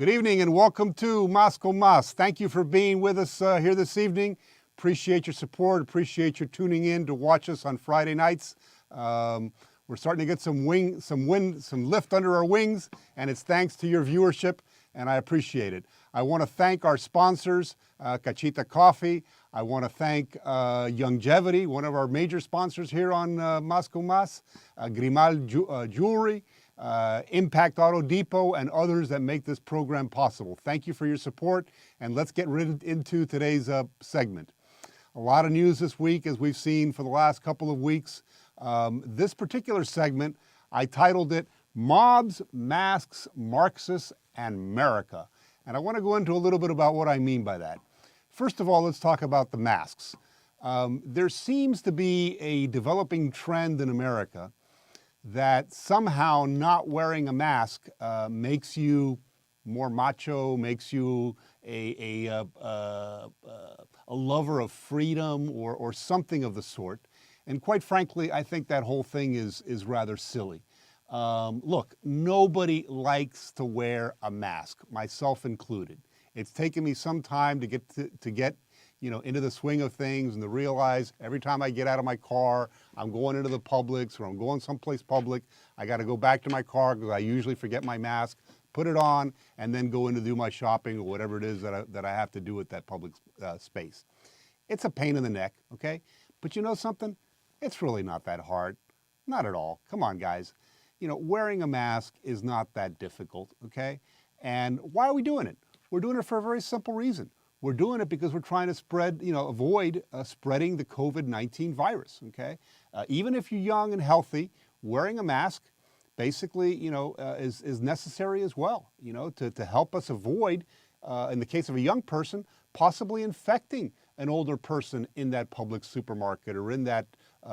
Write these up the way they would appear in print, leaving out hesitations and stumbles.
Good evening and welcome to Moscow Mas. Thank you for being with us here this evening. Appreciate your support. Appreciate your tuning in to watch us on Friday nights. We're starting to get some lift under our wings, and it's thanks to your viewership, and I appreciate it. I want to thank our sponsors, Cachita Coffee. I want to thank Longevity, one of our major sponsors here on Moscow Mas, Grimal Jewelry, Impact Auto Depot, and others that make this program possible. Thank you for your support, and let's get right into today's segment. A lot of news this week, as we've seen for the last couple of weeks. This particular segment, I titled it, Mobs, Masks, Marxists, and Merica. And I want to go into a little bit about what I mean by that. First of all, let's talk about the masks. There seems to be a developing trend in America that somehow not wearing a mask makes you more macho, makes you a lover of freedom or something of the sort. And quite frankly, I think that whole thing is rather silly. Look, nobody likes to wear a mask, myself included. It's taken me some time to get into the swing of things and to realize every time I get out of my car, I'm going into the Publix or I'm going someplace public, I got to go back to my car because I usually forget my mask, put it on, and then go in to do my shopping or whatever it is that I have to do at that public space. It's a pain in the neck, okay? But you know something? It's really not that hard. Not at all. Come on, guys. Wearing a mask is not that difficult, okay? And why are we doing it? We're doing it for a very simple reason. We're doing it because we're trying to avoid spreading the COVID-19 virus, okay? Even if you're young and healthy, wearing a mask basically, is necessary as well, to help us avoid, in the case of a young person, possibly infecting an older person in that public supermarket or in that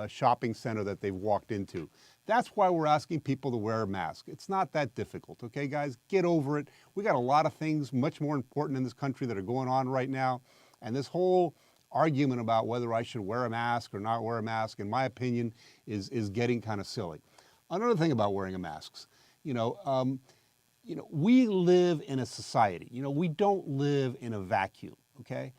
shopping center that they've walked into. That's why we're asking people to wear a mask. It's not that difficult, okay, guys? Get over it. We got a lot of things much more important in this country that are going on right now, and this whole argument about whether I should wear a mask or not wear a mask, in my opinion, is getting kind of silly. Another thing about wearing a mask, we live in a society. We don't live in a vacuum, okay?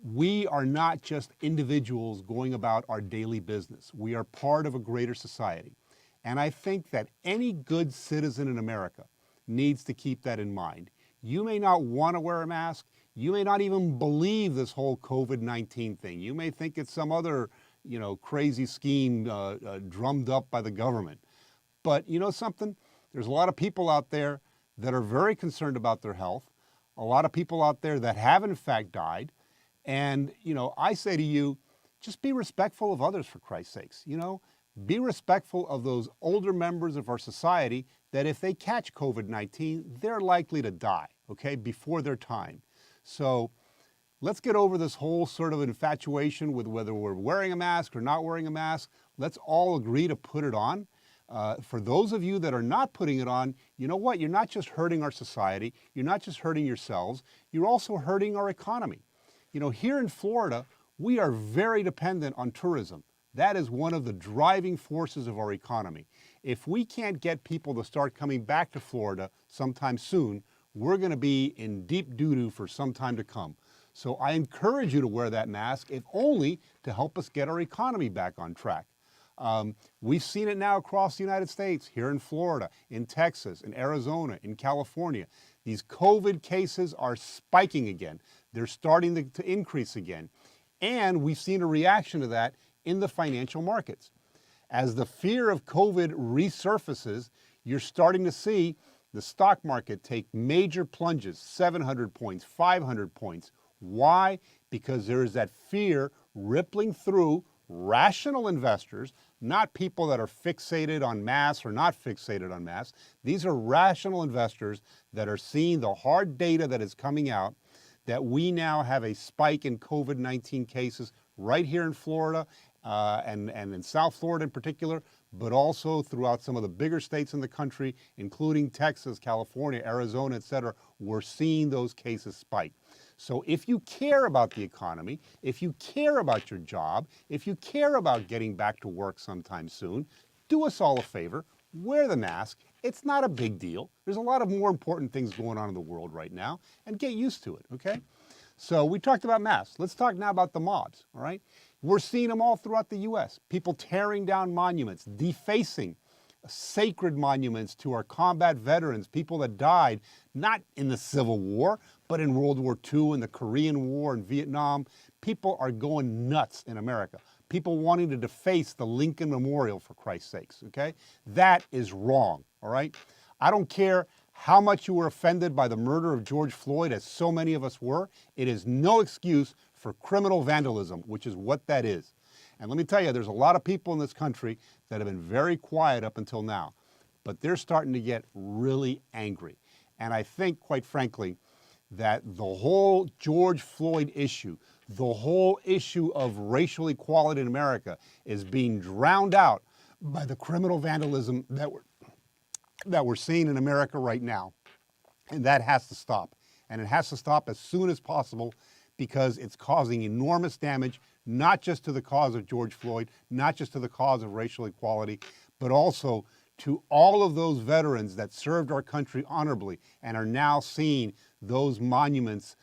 We are not just individuals going about our daily business. We are part of a greater society. And I think that any good citizen in America needs to keep that in mind. You may not want to wear a mask. You may not even believe this whole COVID-19 thing. You may think it's some other, crazy scheme drummed up by the government. But you know something? There's a lot of people out there that are very concerned about their health. A lot of people out there that have in fact died. And, I say to you, just be respectful of others, for Christ's sakes. Be respectful of those older members of our society that if they catch COVID-19, they're likely to die, okay, before their time. So let's get over this whole sort of infatuation with whether we're wearing a mask or not wearing a mask. Let's all agree to put it on. For those of you that are not putting it on, you know what? You're not just hurting our society. You're not just hurting yourselves. You're also hurting our economy. Here in Florida, we are very dependent on tourism. That is one of the driving forces of our economy. If we can't get people to start coming back to Florida sometime soon, we're going to be in deep doo-doo for some time to come. So I encourage you to wear that mask, if only to help us get our economy back on track. We've seen it now across the United States, here in Florida, in Texas, in Arizona, in California. These COVID cases are spiking again. They're starting to increase again. And we've seen a reaction to that in the financial markets. As the fear of COVID resurfaces, you're starting to see the stock market take major plunges, 700 points, 500 points. Why? Because there is that fear rippling through rational investors, not people that are fixated on mass or not fixated on mass. These are rational investors that are seeing the hard data that is coming out, that we now have a spike in COVID-19 cases right here in Florida and in South Florida in particular, but also throughout some of the bigger states in the country, including Texas, California, Arizona, et cetera. We're seeing those cases spike. So if you care about the economy, if you care about your job, if you care about getting back to work sometime soon, do us all a favor, wear the mask, It's not a big deal. There's a lot of more important things going on in the world right now, and get used to it, okay? So we talked about masks. Let's talk now about the mobs, all right? We're seeing them all throughout the U.S. People tearing down monuments, defacing sacred monuments to our combat veterans, people that died not in the Civil War, but in World War II, in the Korean War, in Vietnam. People are going nuts in America. People wanting to deface the Lincoln Memorial, for Christ's sakes, okay? That is wrong, all right? I don't care how much you were offended by the murder of George Floyd, as so many of us were. It is no excuse for criminal vandalism, which is what that is. And let me tell you, there's a lot of people in this country that have been very quiet up until now, but they're starting to get really angry. And I think, quite frankly, that the whole George Floyd issue, the whole issue of racial equality in America is being drowned out by the criminal vandalism that we're seeing in America right now. And that has to stop. And it has to stop as soon as possible, because it's causing enormous damage, not just to the cause of George Floyd, not just to the cause of racial equality, but also to all of those veterans that served our country honorably and are now seeing those monuments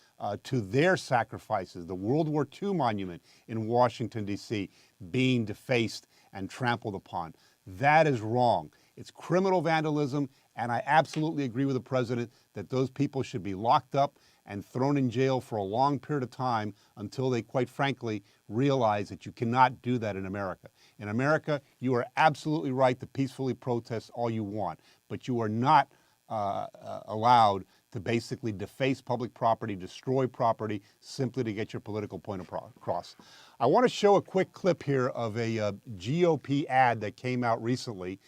to their sacrifices, the World War II monument in Washington, D.C., being defaced and trampled upon. That is wrong. It's criminal vandalism, and I absolutely agree with the president that those people should be locked up and thrown in jail for a long period of time until they, quite frankly, realize that you cannot do that in America. In America, you are absolutely right to peacefully protest all you want, but you are not allowed to basically deface public property, destroy property, simply to get your political point across. I want to show a quick clip here of a GOP ad that came out recently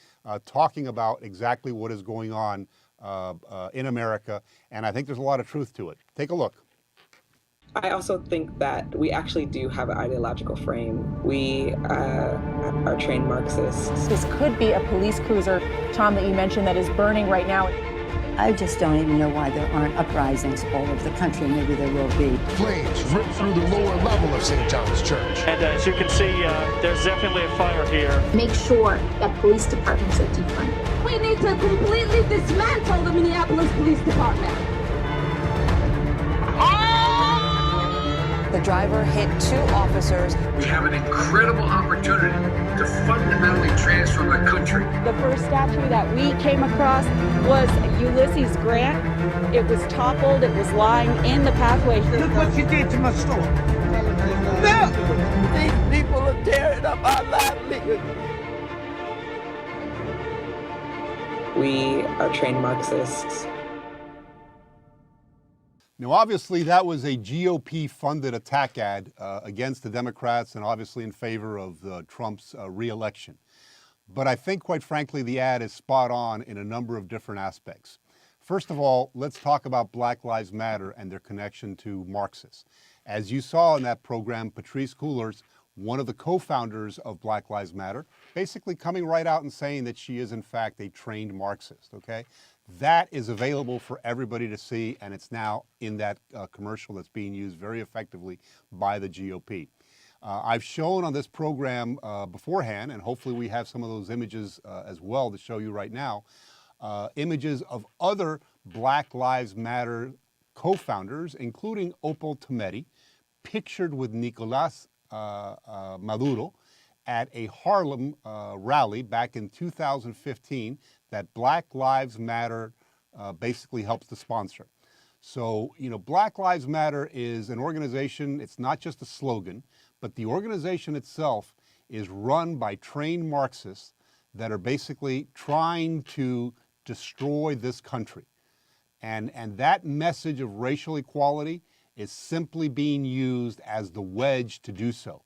talking about exactly what is going on in America, and I think there's a lot of truth to it. Take a look. I also think that we actually do have an ideological frame. We are trained Marxists. This could be a police cruiser, Tom, that you mentioned, that is burning right now. I just don't even know why there aren't uprisings all over the country. Maybe there will be. Flames rip through the lower level of St. John's Church. And as you can see, there's definitely a fire here. Make sure that police departments are defunded. We need to completely dismantle the Minneapolis Police Department. The driver hit 2 officers. We have an incredible opportunity to fundamentally transform the country. The first statue that we came across was Ulysses Grant. It was toppled, it was lying in the pathway. Look what you did to my store. No! These people are tearing up our livelihood. We are trained Marxists. Now, obviously, that was a GOP-funded attack ad against the Democrats and obviously in favor of Trump's re-election. But I think, quite frankly, the ad is spot on in a number of different aspects. First of all, let's talk about Black Lives Matter and their connection to Marxists. As you saw in that program, Patrisse Cullors, one of the co-founders of Black Lives Matter, basically coming right out and saying that she is, in fact, a trained Marxist, okay? That is available for everybody to see, and it's now in that commercial that's being used very effectively by the GOP. I've shown on this program beforehand, and hopefully we have some of those images as well to show you right now, images of other Black Lives Matter co-founders, including Opal Tometi, pictured with Nicolás Maduro at a Harlem rally back in 2015 that Black Lives Matter basically helps to sponsor. So, you know, Black Lives Matter is an organization, it's not just a slogan, but the organization itself is run by trained Marxists that are basically trying to destroy this country. And that message of racial equality is simply being used as the wedge to do so.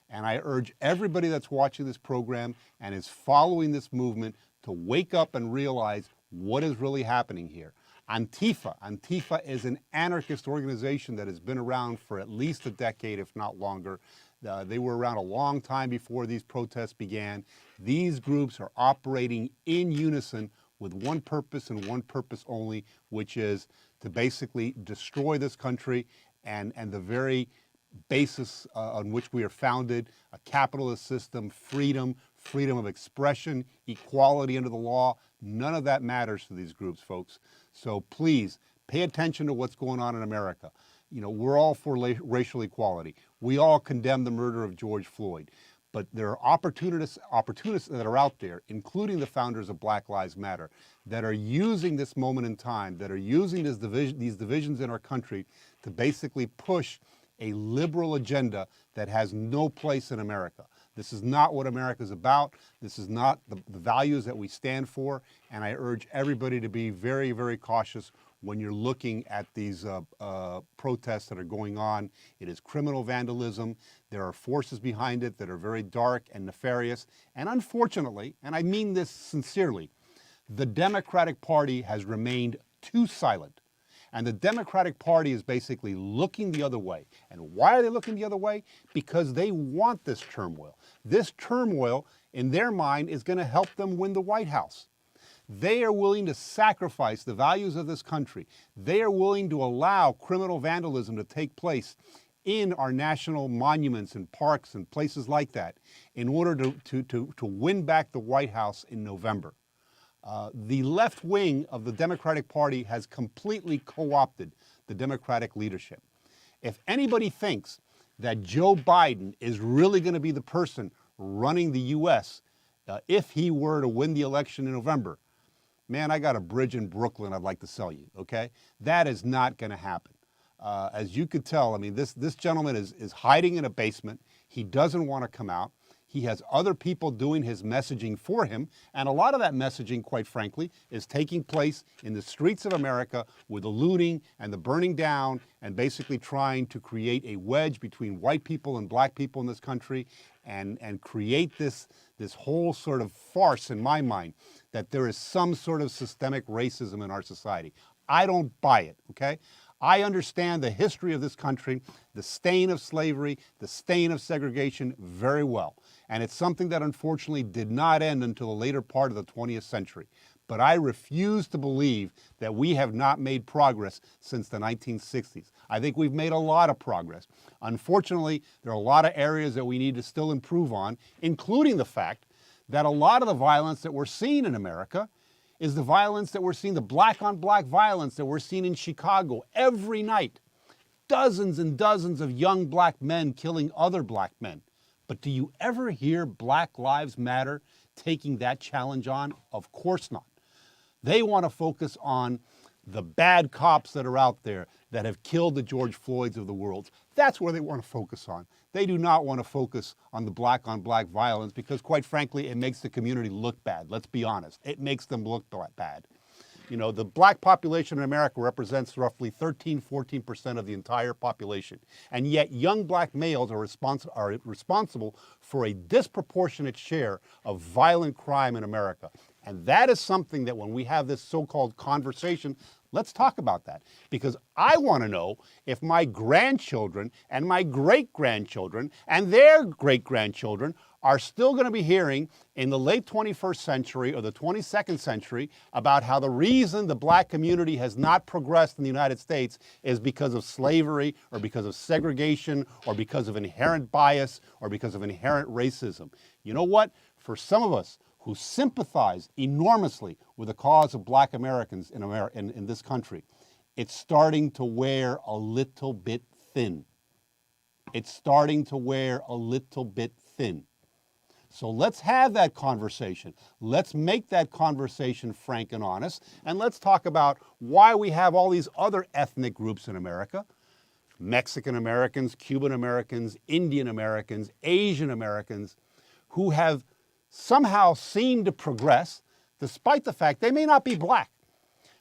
And I urge everybody that's watching this program and is following this movement to wake up and realize what is really happening here. Antifa is an anarchist organization that has been around for at least a decade, if not longer. They were around a long time before these protests began. These groups are operating in unison with one purpose and one purpose only, which is to basically destroy this country and the very basis on which we are founded, a capitalist system, freedom of expression, equality under the law. None of that matters to these groups, folks. So please pay attention to what's going on in America. You know, we're all for racial equality. We all condemn the murder of George Floyd. But there are opportunists that are out there, including the founders of Black Lives Matter, that are using this moment in time, that are using these divisions in our country to basically push a liberal agenda that has no place in America. This is not what America is about. This is not the values that we stand for. And I urge everybody to be very, very cautious when you're looking at these protests that are going on. It is criminal vandalism. There are forces behind it that are very dark and nefarious. And unfortunately, and I mean this sincerely, the Democratic Party has remained too silent. And the Democratic Party is basically looking the other way. And why are they looking the other way? Because they want this turmoil. This turmoil, in their mind, is going to help them win the White House. They are willing to sacrifice the values of this country. They are willing to allow criminal vandalism to take place in our national monuments and parks and places like that in order to win back the White House in November. The left wing of the Democratic Party has completely co-opted the Democratic leadership. If anybody thinks that Joe Biden is really going to be the person running the U.S. If he were to win the election in November, man, I got a bridge in Brooklyn I'd like to sell you, okay? That is not going to happen. As you could tell, I mean, this gentleman is hiding in a basement. He doesn't want to come out. He has other people doing his messaging for him, and a lot of that messaging, quite frankly, is taking place in the streets of America with the looting and the burning down and basically trying to create a wedge between white people and black people in this country and create this whole sort of farce, in my mind, that there is some sort of systemic racism in our society. I don't buy it, okay? I understand the history of this country, the stain of slavery, the stain of segregation very well. And it's something that unfortunately did not end until the later part of the 20th century. But I refuse to believe that we have not made progress since the 1960s. I think we've made a lot of progress. Unfortunately, there are a lot of areas that we need to still improve on, including the fact that a lot of the violence that we're seeing in America is the violence that we're seeing, the black-on-black violence that we're seeing in Chicago every night. Dozens and dozens of young black men killing other black men. But do you ever hear Black Lives Matter taking that challenge on? Of course not. They want to focus on the bad cops that are out there that have killed the George Floyds of the world. That's where they want to focus on. They do not want to focus on the black-on-black violence because, quite frankly, it makes the community look bad. Let's be honest. It makes them look bad. You know, the black population in America represents roughly 13-14% of the entire population. And yet young black males are responsible for a disproportionate share of violent crime in America. And that is something that when we have this so-called conversation, let's talk about that. Because I want to know if my grandchildren and my great-grandchildren and their great-grandchildren are still going to be hearing in the late 21st century or the 22nd century about how the reason the black community has not progressed in the United States is because of slavery or because of segregation or because of inherent bias or because of inherent racism. You know what? For some of us who sympathize enormously with the cause of black Americans in this country, it's starting to wear a little bit thin. It's starting to wear a little bit thin. So let's have that conversation. Let's make that conversation frank and honest. And let's talk about why we have all these other ethnic groups in America. Mexican Americans, Cuban Americans, Indian Americans, Asian Americans, who have somehow seemed to progress despite the fact they may not be black,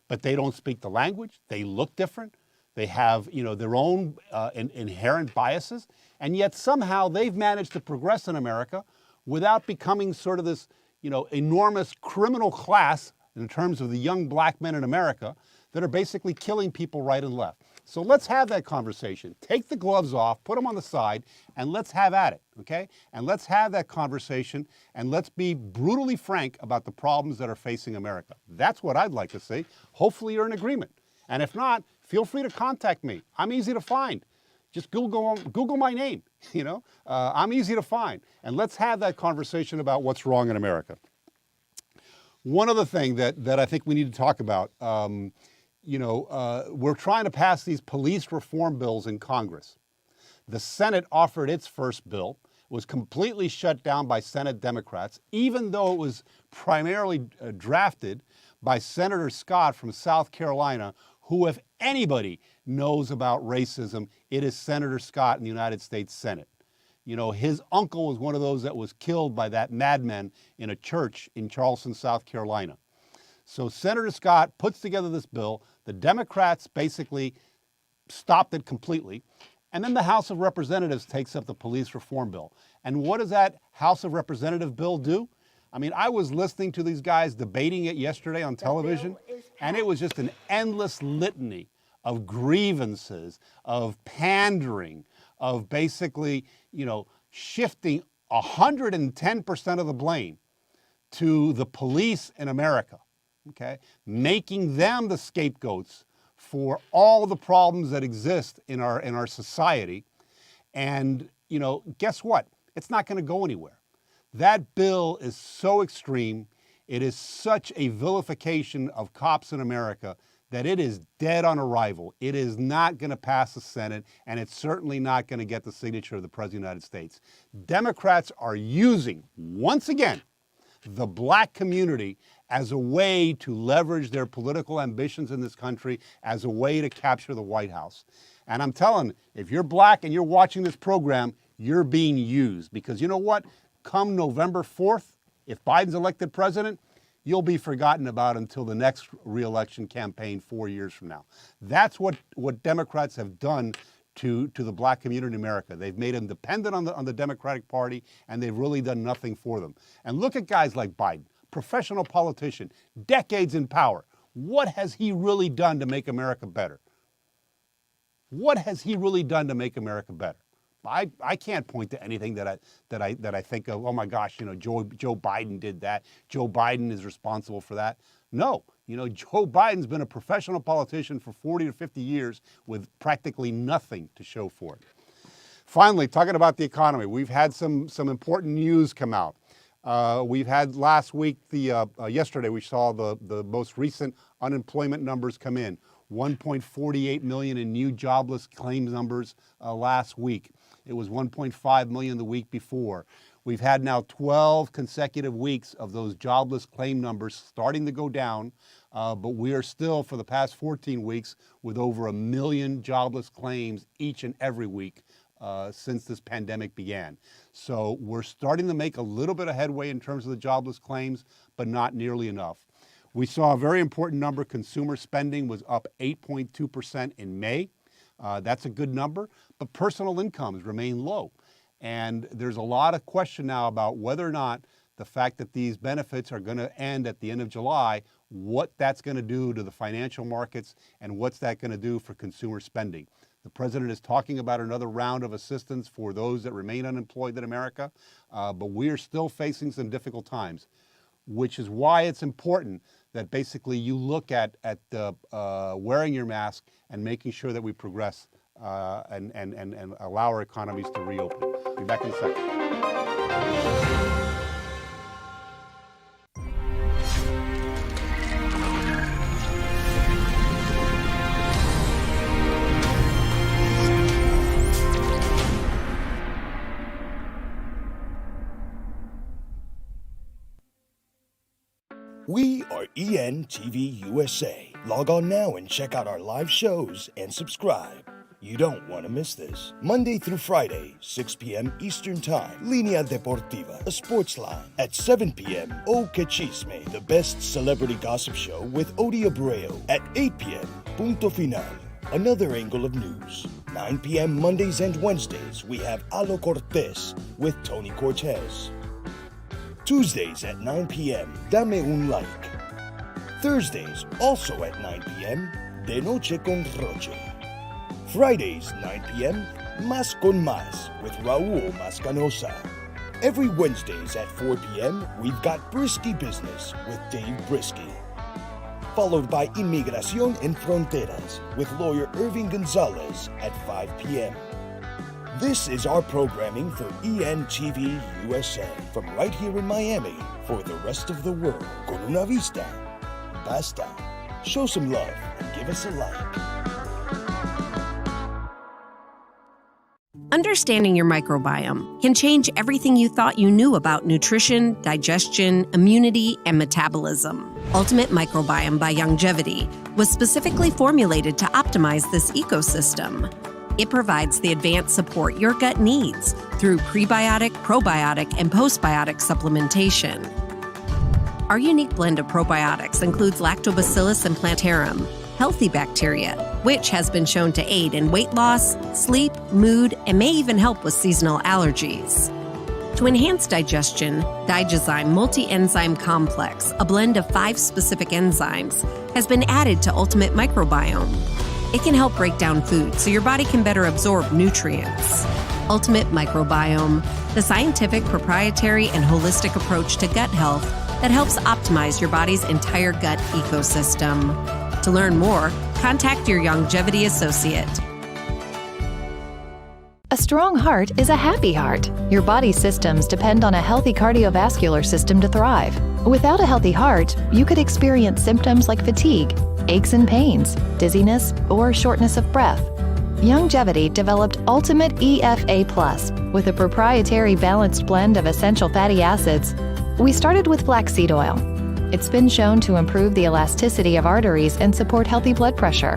but they don't speak the language, they look different, they have, their own inherent biases, and yet somehow they've managed to progress in America without becoming sort of this, enormous criminal class in terms of the young black men in America that are basically killing people right and left. So let's have that conversation. Take the gloves off, put them on the side, and let's have at it, okay? And let's have that conversation, and let's be brutally frank about the problems that are facing America. That's what I'd like to see. Hopefully you're in agreement. And if not, feel free to contact me. I'm easy to find. Just Google my name, I'm easy to find. And let's have that conversation about what's wrong in America. One other thing that I think we need to talk about, we're trying to pass these police reform bills in Congress. The Senate offered its first bill, was completely shut down by Senate Democrats, even though it was primarily drafted by Senator Scott from South Carolina, who, if anybody knows about racism, it is Senator Scott in the United States Senate. You know, his uncle was one of those that was killed by that madman in a church in Charleston, South Carolina. So Senator Scott puts together this bill. The Democrats basically stopped it completely. And then the House of Representatives takes up the police reform bill. And what does that House of Representative bill do? I mean, I was listening to these guys debating it yesterday on television, and it was just an endless litany of grievances, of pandering, of basically, shifting 110% of the blame to the police in America, okay? Making them the scapegoats for all the problems that exist in our society. And, guess what? It's not going to go anywhere. That bill is so extreme. It is such a vilification of cops in America that it is dead on arrival. It is not going to pass the Senate, and it's certainly not going to get the signature of the President of the United States. Democrats are using, once again, the black community as a way to leverage their political ambitions in this country, as a way to capture the White House. And I'm telling you, if you're black and you're watching this program, you're being used. Because you know what? Come November 4th, if Biden's elected president, you'll be forgotten about until the next re-election campaign 4 years from now. That's what Democrats have done to the black community in America. They've made them dependent on the Democratic Party, and they've really done nothing for them. And look at guys like Biden, professional politician, decades in power. What has he really done to make America better? What has he really done to make America better? I can't point to anything that I think of, oh my gosh, Joe Biden did that. Joe Biden is responsible for that. No, Joe Biden's been a professional politician for 40 to 50 years with practically nothing to show for it. Finally, talking about the economy, we've had some important news come out. We've had last week, yesterday we saw the most recent unemployment numbers come in. 1.48 million in new jobless claims numbers last week. It was 1.5 million the week before. We've had now 12 consecutive weeks of those jobless claim numbers starting to go down, but we are still, for the past 14 weeks, with over 1 million jobless claims each and every week since this pandemic began. So we're starting to make a little bit of headway in terms of the jobless claims, but not nearly enough. We saw a very important number. Consumer spending was up 8.2% in May. That's a good number, but personal incomes remain low. And there's a lot of question now about whether or not the fact that these benefits are going to end at the end of July, what that's going to do to the financial markets and what's that going to do for consumer spending. The president is talking about another round of assistance for those that remain unemployed in America, but we are still facing some difficult times, which is why it's important that basically you look at wearing your mask and making sure that we progress and allow our economies to reopen. I'll be back in a second. We are ENTV USA. Log on now and check out our live shows and subscribe. You don't want to miss this. Monday through Friday, 6 p.m. Eastern Time, Linea Deportiva, a sports line. At 7 p.m., O Que Chisme, the best celebrity gossip show with Odi Abreu. At 8 p.m., Punto Final, another angle of news. 9 p.m. Mondays and Wednesdays, we have Alo Cortez with Tony Cortez. Tuesdays at 9 p.m., Dame Un Like. Thursdays, also at 9 p.m., De Noche con Roche. Fridays, 9 p.m., Mas con Mas with Raul Mascanosa. Every Wednesdays at 4 p.m., we've got BRISKIE Business with Dave Briskie. Followed by Inmigración en Fronteras with lawyer Irving Gonzalez at 5 p.m. This is our programming for ENTV USA from right here in Miami for the rest of the world. Con una vista, basta. Show some love and give us a like. Understanding your microbiome can change everything you thought you knew about nutrition, digestion, immunity, and metabolism. Ultimate Microbiome by Longevity was specifically formulated to optimize this ecosystem. It provides the advanced support your gut needs through prebiotic, probiotic, and postbiotic supplementation. Our unique blend of probiotics includes Lactobacillus and Plantarum, healthy bacteria, which has been shown to aid in weight loss, sleep, mood, and may even help with seasonal allergies. To enhance digestion, Digizyme Multi-Enzyme Complex, a blend of 5 specific enzymes, has been added to Ultimate Microbiome. It can help break down food so your body can better absorb nutrients. Ultimate Microbiome, the scientific, proprietary, and holistic approach to gut health that helps optimize your body's entire gut ecosystem. To learn more, contact your Longevity associate. A strong heart is a happy heart. Your body's systems depend on a healthy cardiovascular system to thrive. Without a healthy heart, you could experience symptoms like fatigue, aches and pains, dizziness, or shortness of breath. Longevity developed Ultimate EFA Plus with a proprietary balanced blend of essential fatty acids. We started with flaxseed oil. It's been shown to improve the elasticity of arteries and support healthy blood pressure.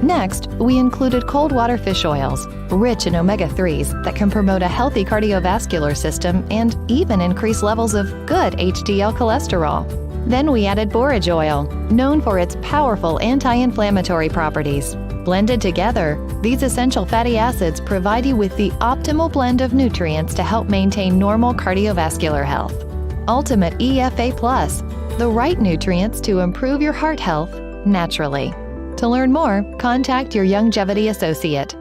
Next, we included cold water fish oils, rich in omega-3s that can promote a healthy cardiovascular system and even increase levels of good HDL cholesterol. Then we added borage oil, known for its powerful anti-inflammatory properties. Blended together, these essential fatty acids provide you with the optimal blend of nutrients to help maintain normal cardiovascular health. Ultimate EFA Plus, the right nutrients to improve your heart health naturally. To learn more, contact your Longevity associate.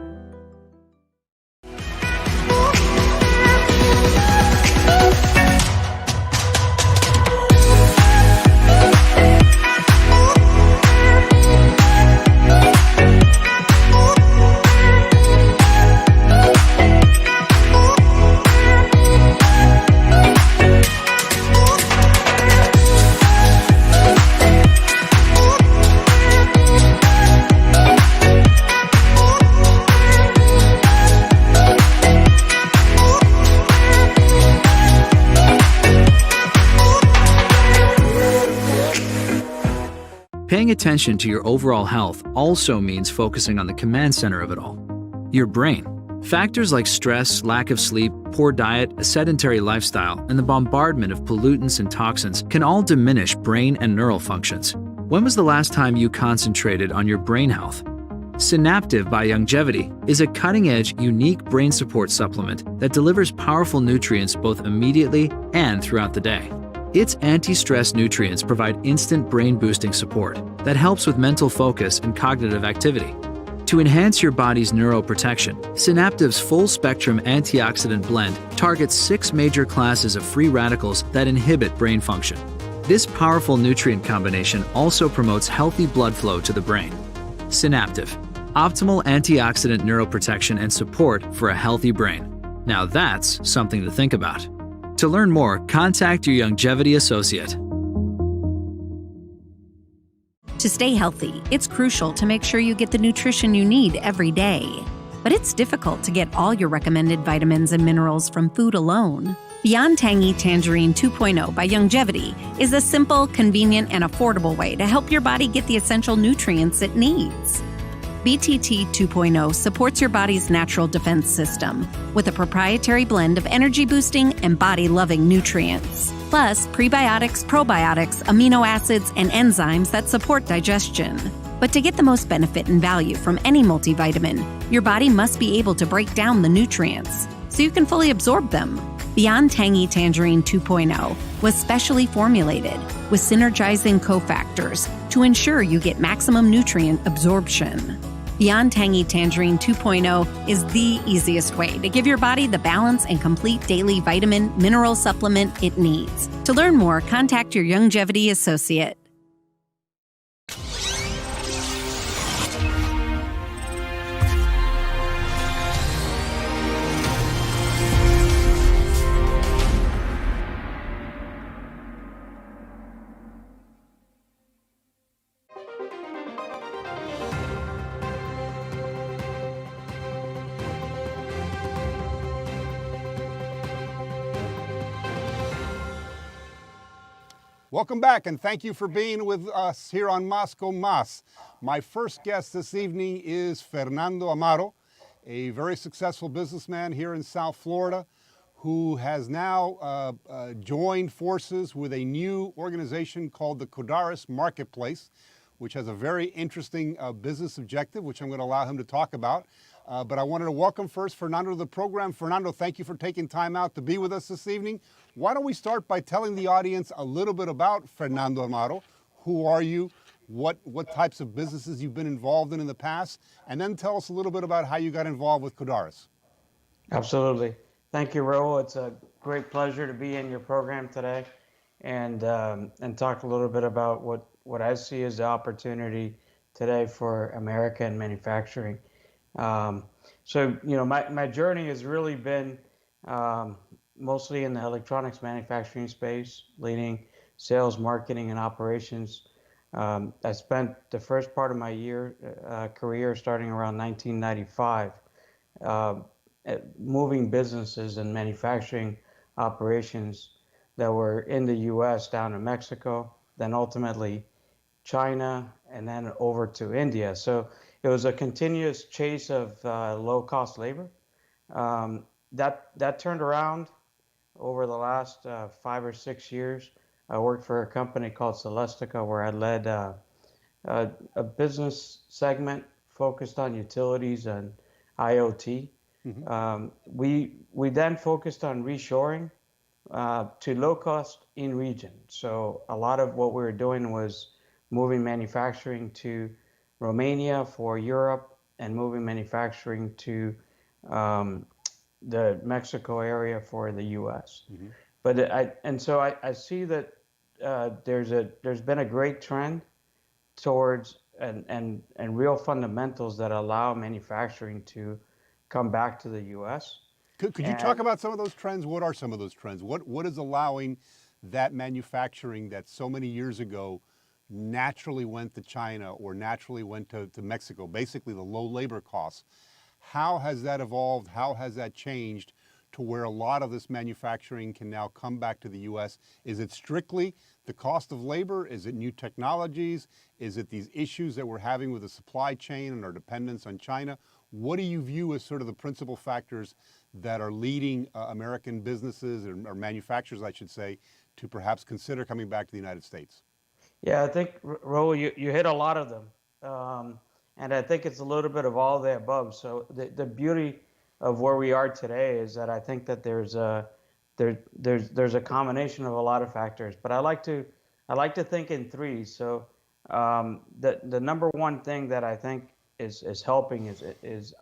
Paying attention to your overall health also means focusing on the command center of it all, your brain. Factors like stress, lack of sleep, poor diet, a sedentary lifestyle, and the bombardment of pollutants and toxins can all diminish brain and neural functions. When was the last time you concentrated on your brain health? Synaptive by Longevity is a cutting-edge, unique brain support supplement that delivers powerful nutrients both immediately and throughout the day. Its anti-stress nutrients provide instant brain-boosting support that helps with mental focus and cognitive activity. To enhance your body's neuroprotection, Synaptive's full-spectrum antioxidant blend targets 6 major classes of free radicals that inhibit brain function. This powerful nutrient combination also promotes healthy blood flow to the brain. Synaptive, optimal antioxidant neuroprotection and support for a healthy brain. Now that's something to think about. To learn more, contact your Longevity associate. To stay healthy, it's crucial to make sure you get the nutrition you need every day. But it's difficult to get all your recommended vitamins and minerals from food alone. Beyond Tangy Tangerine 2.0 by Longevity is a simple, convenient, and affordable way to help your body get the essential nutrients it needs. BTT 2.0 supports your body's natural defense system with a proprietary blend of energy-boosting and body-loving nutrients, plus prebiotics, probiotics, amino acids, and enzymes that support digestion. But to get the most benefit and value from any multivitamin, your body must be able to break down the nutrients so you can fully absorb them. Beyond Tangy Tangerine 2.0 was specially formulated with synergizing cofactors to ensure you get maximum nutrient absorption. Beyond Tangy Tangerine 2.0 is the easiest way to give your body the balance and complete daily vitamin mineral supplement it needs. To learn more, contact your Longevity associate. Welcome back, and thank you for being with us here on Más con Más. My first guest this evening is Fernando Amaro, a very successful businessman here in South Florida, who has now joined forces with a new organization called the Codaris Marketplace, which has a very interesting business objective, which I'm going to allow him to talk about. But I wanted to welcome first Fernando to the program. Fernando, thank you for taking time out to be with us this evening. Why don't we start by telling the audience a little bit about Fernando Amaro? Who are you? What types of businesses you've been involved in the past? And then tell us a little bit about how you got involved with Codaris. Absolutely. Thank you, Raul. It's a great pleasure to be in your program today and talk a little bit about what I see as the opportunity today for America and manufacturing. So, my journey has really been mostly in the electronics manufacturing space, leading sales, marketing, and operations. I spent the first part of my career starting around 1995 moving businesses and manufacturing operations that were in the U.S. down to Mexico, then ultimately China, and then over to India. So it was a continuous chase of low-cost labor. That turned around over the last 5 or 6 years. I worked for a company called Celestica, where I led a business segment focused on utilities and IoT. Mm-hmm. We then focused on reshoring to low cost in region. So a lot of what we were doing was moving manufacturing to Romania for Europe and moving manufacturing to the Mexico area for the U.S. Mm-hmm. But I see that there's been a great trend towards and real fundamentals that allow manufacturing to come back to the U.S. Could you talk about some of those trends? What are some of those trends? What is allowing that manufacturing that so many years ago naturally went to China or naturally went to Mexico, basically the low labor costs? How has that evolved? How has that changed to where a lot of this manufacturing can now come back to the U.S.? Is it strictly the cost of labor? Is it new technologies? Is it these issues that we're having with the supply chain and our dependence on China? What do you view as sort of the principal factors that are leading American businesses or manufacturers, I should say, to perhaps consider coming back to the United States? Yeah, I think, Raul, you hit a lot of them. And I think it's a little bit of all the above. So the beauty of where we are today is that I think that there's a combination of a lot of factors. But I like to think in threes. So the number one thing that I think is helping is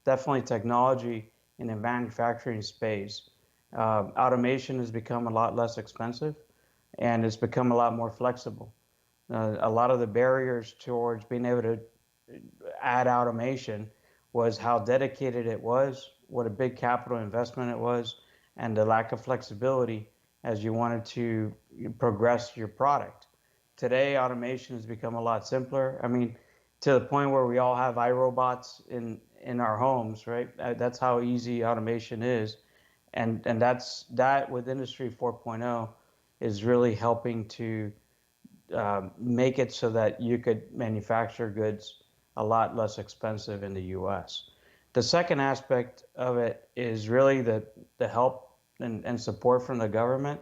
definitely technology in the manufacturing space. Automation has become a lot less expensive, and it's become a lot more flexible. A lot of the barriers towards being able to add automation was how dedicated it was, what a big capital investment it was, and the lack of flexibility as you wanted to progress your product. Today, automation has become a lot simpler. I mean, to the point where we all have iRobots in our homes, right? That's how easy automation is. And that with Industry 4.0 is really helping to make it so that you could manufacture goods a lot less expensive in the U.S. The second aspect of it is really the help and support from the government.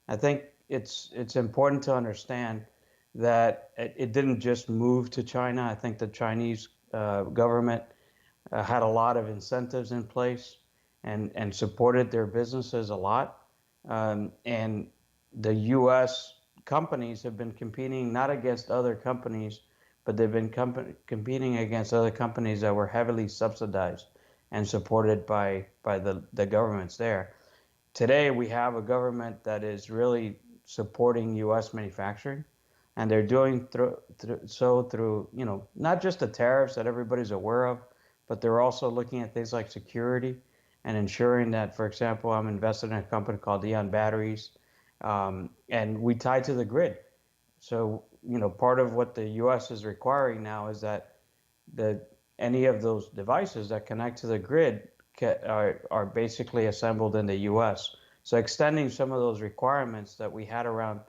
I think it's important to understand that it didn't just move to China. I think the Chinese government had a lot of incentives in place and supported their businesses a lot. And the U.S. companies have been competing not against other companies, but they've been competing against other companies that were heavily subsidized and supported by the governments there. Today, we have a government that is really supporting U.S. manufacturing, and they're doing so through, not just the tariffs that everybody's aware of, but they're also looking at things like security and ensuring that, for example, I'm invested in a company called Eon Batteries, and we tie to the grid. So, part of what the U.S. is requiring now is that any of those devices that connect to the grid are basically assembled in the U.S. So extending some of those requirements that we had around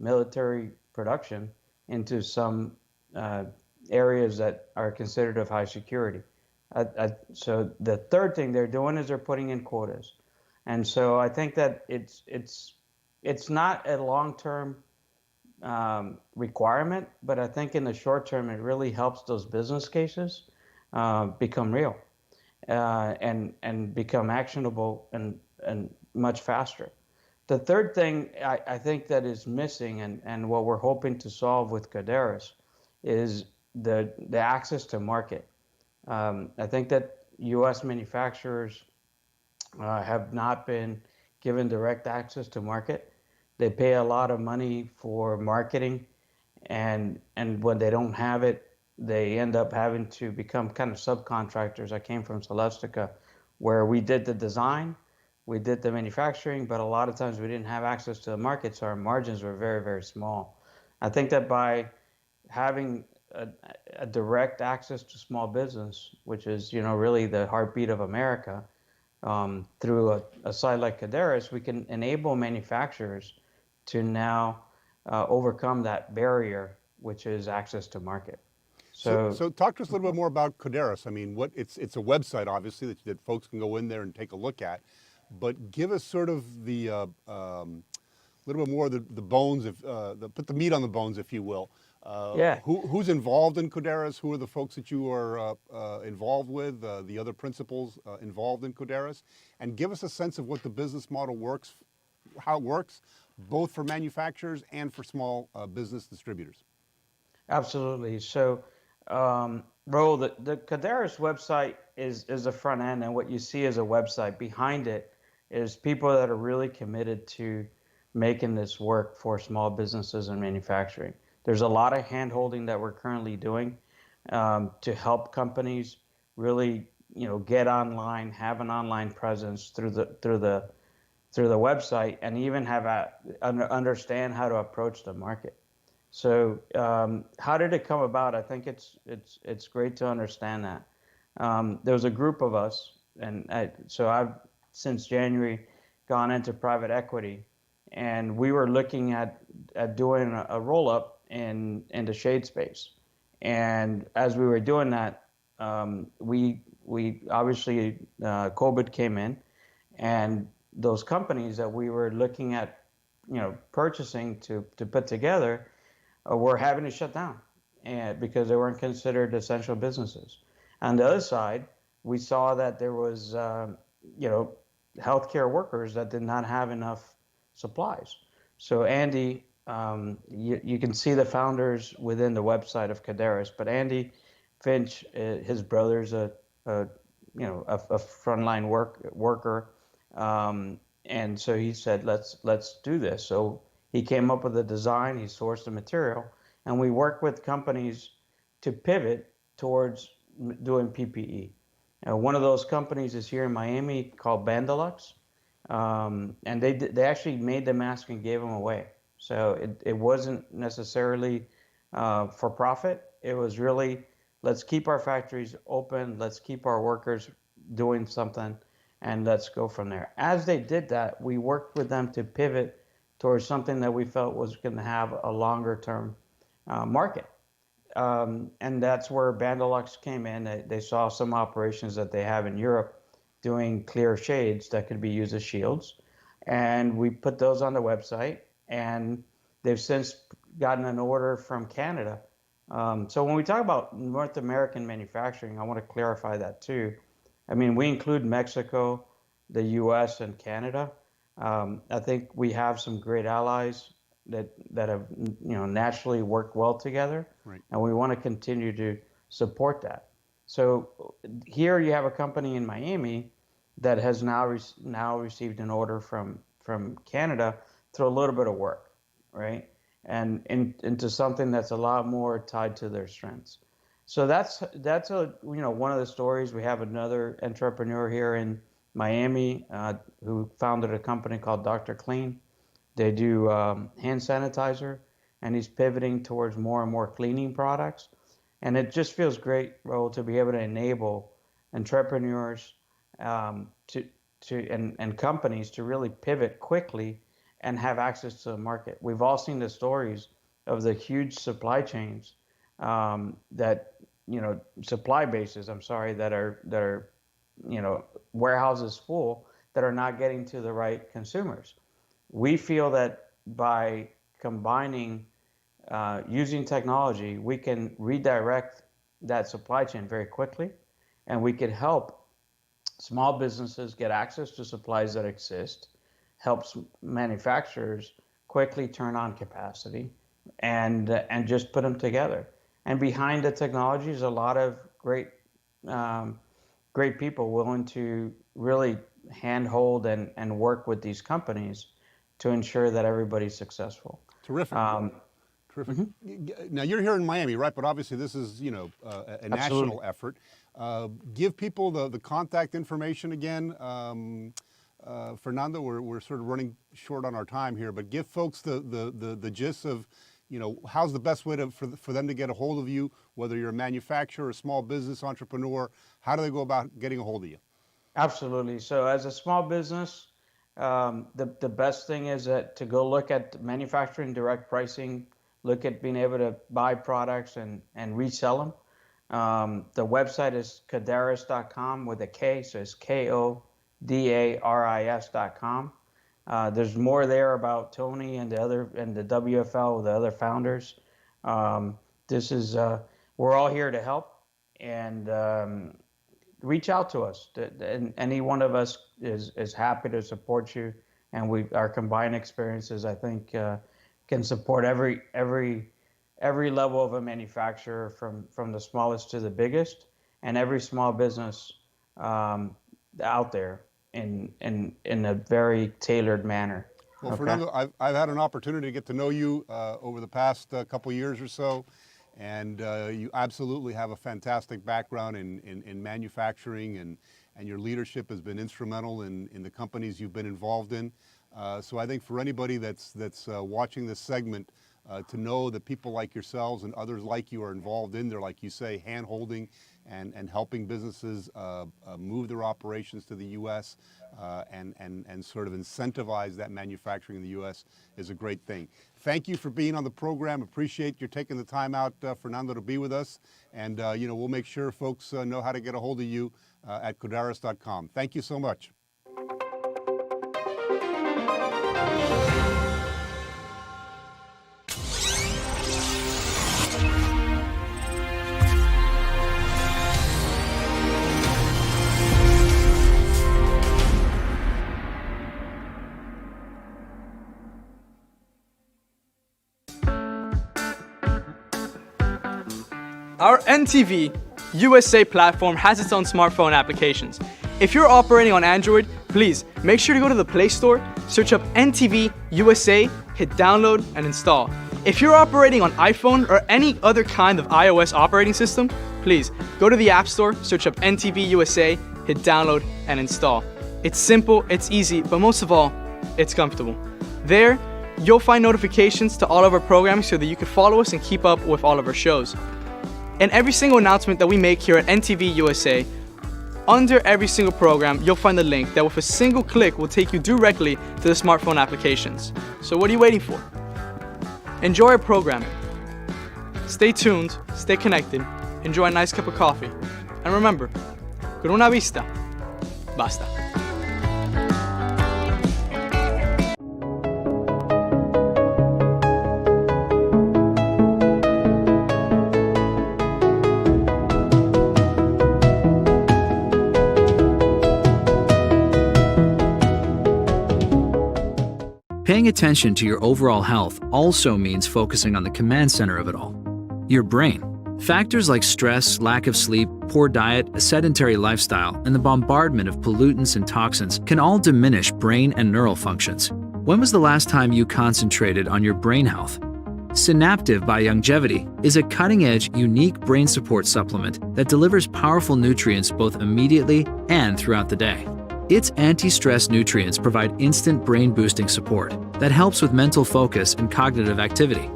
military production into some areas that are considered of high security. So the third thing they're doing is they're putting in quotas. And so I think that it's not a long-term requirement, but I think in the short term it really helps those business cases become real and become actionable and much faster. The third thing I think that is missing and what we're hoping to solve with Cadaris is the access to market. I think that U.S. manufacturers have not been given direct access to market. They pay a lot of money for marketing, and when they don't have it, they end up having to become kind of subcontractors. I came from Celestica, where we did the design, we did the manufacturing, but a lot of times we didn't have access to the market, so our margins were very, very small. I think that by having a direct access to small business, which is really the heartbeat of America, through a site like Cadaris, we can enable manufacturers to now overcome that barrier, which is access to market. So talk to us a little bit more about Cadaris. I mean, it's a website, obviously, that folks can go in there and take a look at. But give us sort of the little bit more of the bones, put the meat on the bones, if you will. Yeah. Who's involved in Cadaris? Who are the folks that you are involved with, the other principals involved in Cadaris? And give us a sense of what the business model works, how it works, both for manufacturers and for small business distributors. Absolutely. So, Raul, the Cadaris website is the front end, and what you see is a website. Behind it is people that are really committed to making this work for small businesses and manufacturing. There's a lot of hand-holding that we're currently doing to help companies really, get online, have an online presence through the website, and even understand how to approach the market. So how did it come about? I think it's great to understand that. There was a group of us, and I've since January gone into private equity, and we were looking at doing a roll-up in the shade space. And as we were doing that, we obviously COVID came in, and those companies that we were looking at, purchasing to put together, were having to shut down, and because they weren't considered essential businesses. On the other side, we saw that there was, healthcare workers that did not have enough supplies. So Andy, you can see the founders within the website of Cadaris, but Andy Finch, his brother's a frontline worker, and so he said, let's do this. So he came up with a design, he sourced the material, and we worked with companies to pivot towards doing PPE. One of those companies is here in Miami called Bandalux, and they actually made the mask and gave them away. So it wasn't necessarily for profit. It was really, let's keep our factories open, let's keep our workers doing something, and let's go from there. As they did that, we worked with them to pivot towards something that we felt was going to have a longer term market. And that's where Bandalux came in. They saw some operations that they have in Europe doing clear shades that could be used as shields. And we put those on the website, and they've since gotten an order from Canada. So when we talk about North American manufacturing, I want to clarify that too. I mean, we include Mexico, the US, and Canada. I think we have some great allies that have naturally worked well together, right. And we want to continue to support that. So here you have a company in Miami that has now received an order from Canada through a little bit of work, right, and into something that's a lot more tied to their strengths. So that's one of the stories. We have another entrepreneur here in Miami who founded a company called Dr. Clean. They do hand sanitizer, and he's pivoting towards more and more cleaning products. And it just feels great, Raul, to be able to enable entrepreneurs and companies to really pivot quickly and have access to the market. We've all seen the stories of the huge supply chains supply bases, that are warehouses full that are not getting to the right consumers. We feel that by combining using technology, we can redirect that supply chain very quickly, and we could help small businesses get access to supplies that exist, helps manufacturers quickly turn on capacity, and just put them together. And behind the technology is a lot of great people willing to really handhold and work with these companies to ensure that everybody's successful. Terrific. Terrific. Mm-hmm. Now, you're here in Miami, right? But obviously this is, a national effort. Give people the contact information again. Fernando, we're sort of running short on our time here, but give folks the gist of, how's the best way for them to get a hold of you, whether you're a manufacturer, a small business entrepreneur. How do they go about getting a hold of you? Absolutely. So as a small business, the best thing is to go look at manufacturing direct pricing, look at being able to buy products and resell them. The website is Kodaris.com with a K, so it's KODARIS.com. There's more there about Tony and the WFL, the other founders. We're all here to help, and reach out to us. And any one of us is happy to support you. And our combined experiences, I think, can support every level of a manufacturer, from the smallest to the biggest, and every small business out there in a very tailored manner. Well, Fernando, I've had an opportunity to get to know you over the past couple years or so, and you absolutely have a fantastic background in manufacturing, and your leadership has been instrumental in the companies you've been involved in. So I think for anybody that's watching this segment, to know that people like yourselves and others like you are involved in there, like you say, hand-holding and helping businesses move their operations to the U.S. And sort of incentivize that manufacturing in the U.S. is a great thing. Thank you for being on the program. Appreciate your taking the time out, Fernando, to be with us. And we'll make sure folks know how to get a hold of you at Kodaris.com. Thank you so much. Our NTV USA platform has its own smartphone applications. If you're operating on Android, please make sure to go to the Play Store, search up NTV USA, hit download and install. If you're operating on iPhone or any other kind of iOS operating system, please go to the App Store, search up NTV USA, hit download and install. It's simple, it's easy, but most of all, it's comfortable. There, you'll find notifications to all of our programming so that you can follow us and keep up with all of our shows. And every single announcement that we make here at NTV USA, under every single program, you'll find a link that with a single click will take you directly to the smartphone applications. So what are you waiting for? Enjoy our programming. Stay tuned, stay connected, enjoy a nice cup of coffee. And remember, con una vista, basta. Paying attention to your overall health also means focusing on the command center of it all, your brain. Factors like stress, lack of sleep, poor diet, a sedentary lifestyle, and the bombardment of pollutants and toxins can all diminish brain and neural functions. When was the last time you concentrated on your brain health? Synaptive by Longevity is a cutting-edge, unique brain support supplement that delivers powerful nutrients both immediately and throughout the day. Its anti-stress nutrients provide instant brain-boosting support that helps with mental focus and cognitive activity.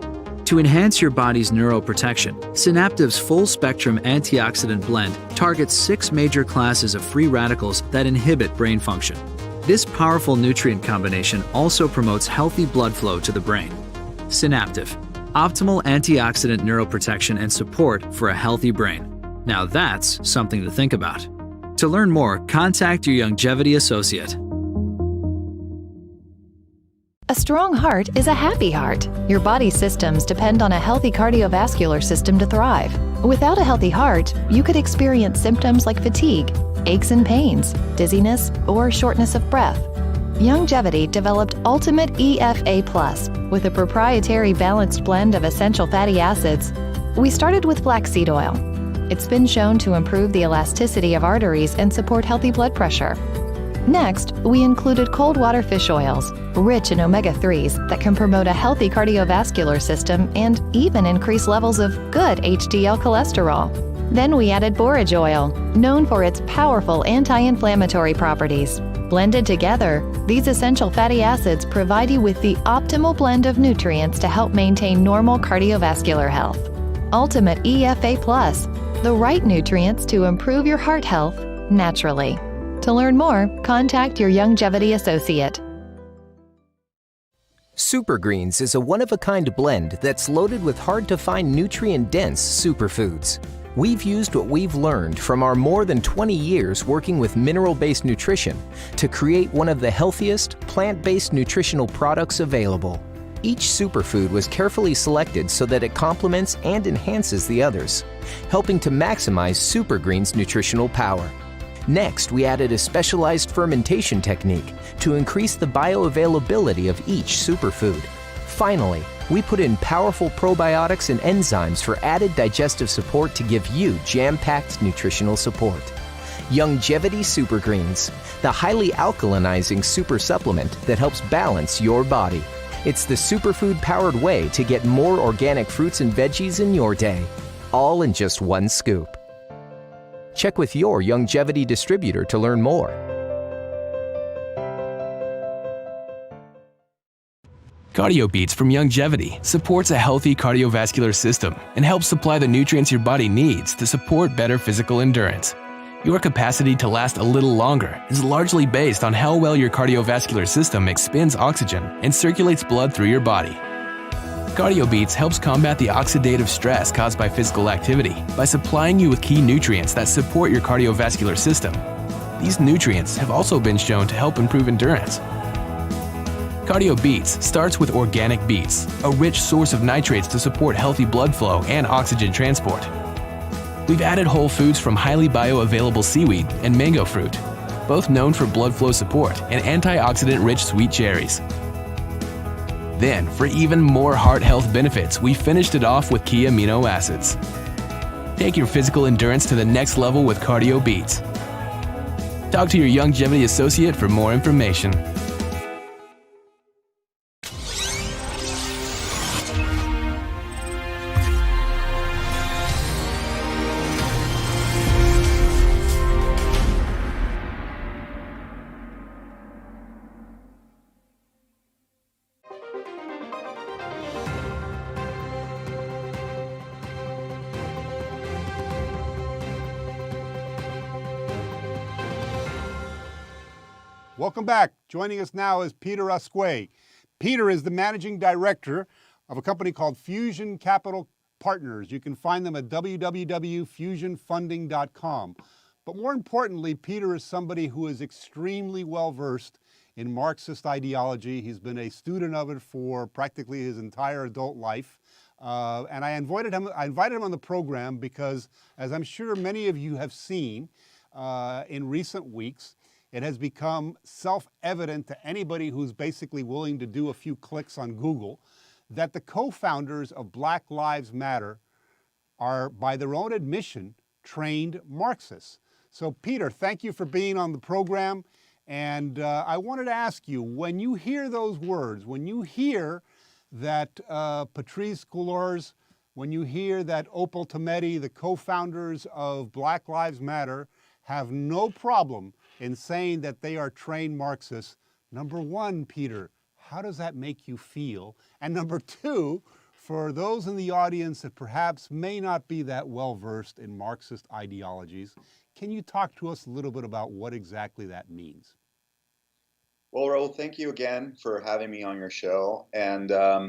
To enhance your body's neuroprotection, Synaptive's full-spectrum antioxidant blend targets 6 major classes of free radicals that inhibit brain function. This powerful nutrient combination also promotes healthy blood flow to the brain. Synaptive, optimal antioxidant neuroprotection and support for a healthy brain. Now that's something to think about. To learn more, contact your Youngevity associate. A strong heart is a happy heart. Your body's systems depend on a healthy cardiovascular system to thrive. Without a healthy heart, you could experience symptoms like fatigue, aches and pains, dizziness, or shortness of breath. Youngevity developed Ultimate EFA Plus with a proprietary balanced blend of essential fatty acids. We started with flaxseed oil. It's been shown to improve the elasticity of arteries and support healthy blood pressure. Next, we included cold water fish oils, rich in omega-3s that can promote a healthy cardiovascular system and even increase levels of good HDL cholesterol. Then we added borage oil, known for its powerful anti-inflammatory properties. Blended together, these essential fatty acids provide you with the optimal blend of nutrients to help maintain normal cardiovascular health. Ultimate EFA Plus, the right nutrients to improve your heart health naturally. To learn more, contact your Youngevity associate. Super Greens is a one-of-a-kind blend that's loaded with hard-to-find nutrient-dense superfoods. We've used what we've learned from our more than 20 years working with mineral-based nutrition to create one of the healthiest, plant-based nutritional products available. Each superfood was carefully selected so that it complements and enhances the others, helping to maximize Super Greens' nutritional power. Next, we added a specialized fermentation technique to increase the bioavailability of each superfood. Finally, we put in powerful probiotics and enzymes for added digestive support to give you jam-packed nutritional support. Youngevity Super Greens, the highly alkalinizing super supplement that helps balance your body. It's the superfood-powered way to get more organic fruits and veggies in your day, all in just one scoop. Check with your Youngevity distributor to learn more. Cardio Beats from Youngevity supports a healthy cardiovascular system and helps supply the nutrients your body needs to support better physical endurance. Your capacity to last a little longer is largely based on how well your cardiovascular system expends oxygen and circulates blood through your body. Cardio Beats helps combat the oxidative stress caused by physical activity by supplying you with key nutrients that support your cardiovascular system. These nutrients have also been shown to help improve endurance. Cardio Beats starts with organic beets, a rich source of nitrates to support healthy blood flow and oxygen transport. We've added whole foods from highly bioavailable seaweed and mango fruit, both known for blood flow support, and antioxidant-rich sweet cherries. Then, for even more heart health benefits, we finished it off with key amino acids. Take your physical endurance to the next level with Cardio Beats. Talk to your Youngevity associate for more information. Welcome back. Joining us now is Peter Asque. Peter is the managing director of a company called Fusion Capital Partners. You can find them at www.fusionfunding.com. But more importantly, Peter is somebody who is extremely well-versed in Marxist ideology. He's been a student of it for practically his entire adult life. And I invited him on the program because, as I'm sure many of you have seen in recent weeks, it has become self-evident to anybody who's basically willing to do a few clicks on Google that the co-founders of Black Lives Matter are, by their own admission, trained Marxists. So, Peter, thank you for being on the program. And I wanted to ask you, when you hear those words, when you hear that Patrisse Cullors, when you hear that Opal Tometi, the co-founders of Black Lives Matter, have no problem in saying that they are trained Marxists, number one, Peter, how does that make you feel? And number two, for those in the audience that perhaps may not be that well-versed in Marxist ideologies, can you talk to us a little bit about what exactly that means? Well, Raul, thank you again for having me on your show. And, I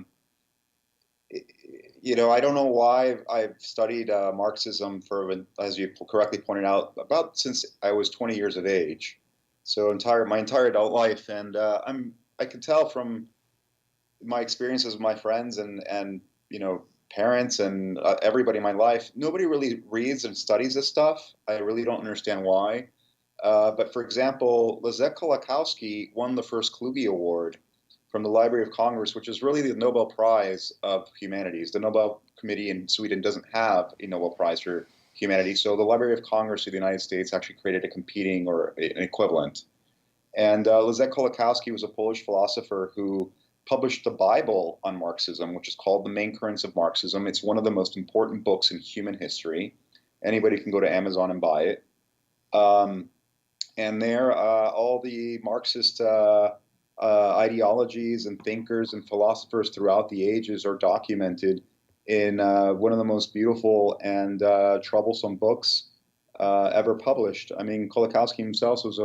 don't know why I've studied Marxism for, as you correctly pointed out, about since I was 20 years of age. So my entire adult life. And I can tell from my experiences with my friends and parents and everybody in my life, nobody really reads and studies this stuff. I really don't understand why. But for example, Leszek Kolakowski won the first Kluge Award from the Library of Congress, which is really the Nobel Prize of Humanities. The Nobel Committee in Sweden doesn't have a Nobel Prize for Humanities, so the Library of Congress of the United States actually created a competing or an equivalent. And Leszek Kolakowski was a Polish philosopher who published the Bible on Marxism, which is called The Main Currents of Marxism. It's one of the most important books in human history. Anybody can go to Amazon and buy it. And there, all the Marxist ideologies and thinkers and philosophers throughout the ages are documented in one of the most beautiful and troublesome books ever published. I mean, Kolakowski himself was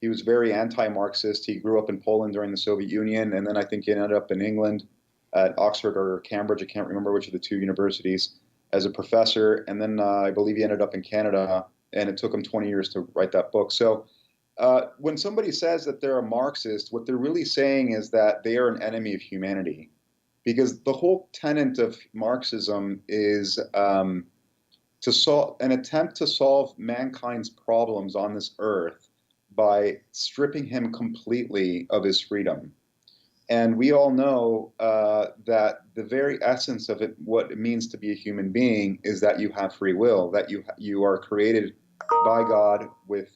he was very anti-Marxist. He grew up in Poland during the Soviet Union, and then I think he ended up in England at Oxford or Cambridge, I can't remember which of the two universities, as a professor. And then I believe he ended up in Canada, and it took him 20 years to write that book. So when somebody says that they're a Marxist, what they're really saying is that they are an enemy of humanity. Because the whole tenet of Marxism is an attempt to solve mankind's problems on this earth by stripping him completely of his freedom. And we all know that the very essence of it, what it means to be a human being, is that you have free will, that you are created by God with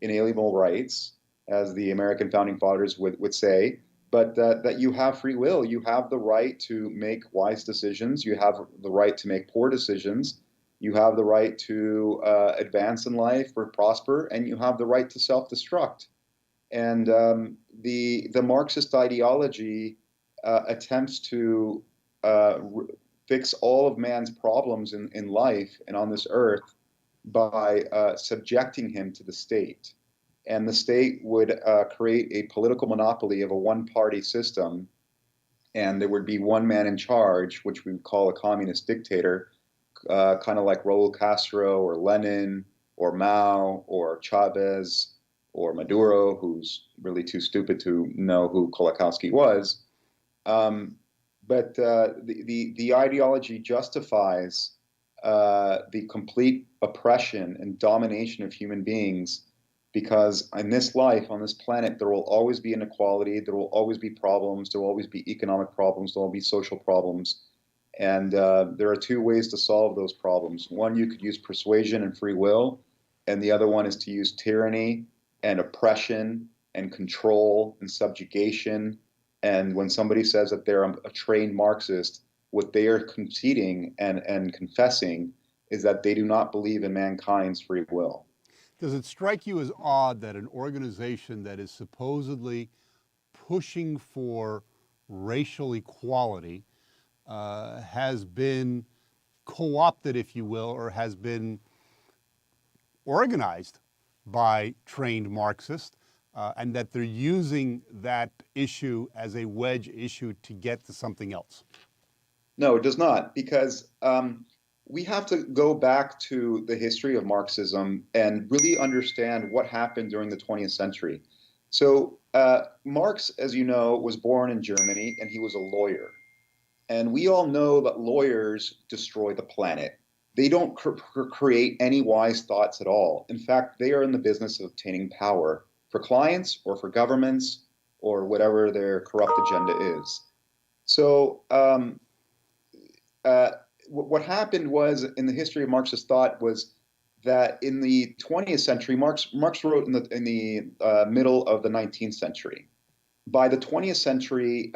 inalienable rights, as the American founding fathers would say, but that you have free will. You have the right to make wise decisions. You have the right to make poor decisions. You have the right to advance in life or prosper, and you have the right to self-destruct. And the Marxist ideology attempts to fix all of man's problems in life and on this earth by subjecting him to the state. And the state would create a political monopoly of a one-party system, and there would be one man in charge, which we would call a communist dictator, kind of like Raul Castro or Lenin or Mao or Chavez or Maduro, who's really too stupid to know who Kolakowski was. But the ideology justifies the complete oppression and domination of human beings, because in this life, on this planet, there will always be inequality, there will always be problems, there will always be economic problems, there will be social problems. And there are two ways to solve those problems. One, you could use persuasion and free will, and the other one is to use tyranny and oppression and control and subjugation. And when somebody says that they're a trained Marxist, what they are conceding and confessing is that they do not believe in mankind's free will. Does it strike you as odd that an organization that is supposedly pushing for racial equality has been co-opted, if you will, or has been organized by trained Marxists, and that they're using that issue as a wedge issue to get to something else? No, it does not, because we have to go back to the history of Marxism and really understand what happened during the 20th century. So Marx, as you know, was born in Germany, and he was a lawyer. And we all know that lawyers destroy the planet. They don't create any wise thoughts at all. In fact, they are in the business of obtaining power for clients or for governments or whatever their corrupt agenda is. So what happened was, in the history of Marxist thought, was that in the 20th century, Marx wrote in the middle of the 19th century. By the 20th century,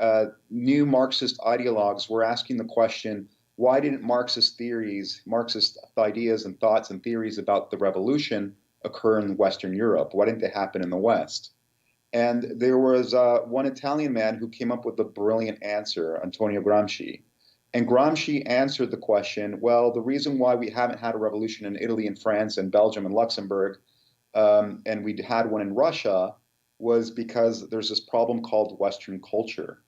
new Marxist ideologues were asking the question, why didn't Marxist ideas and thoughts and theories about the revolution occur in Western Europe? Why didn't they happen in the West? And there was one Italian man who came up with a brilliant answer, Antonio Gramsci. And Gramsci answered the question, well, the reason why we haven't had a revolution in Italy and France and Belgium and Luxembourg, and we had one in Russia, was because there's this problem called Western culture.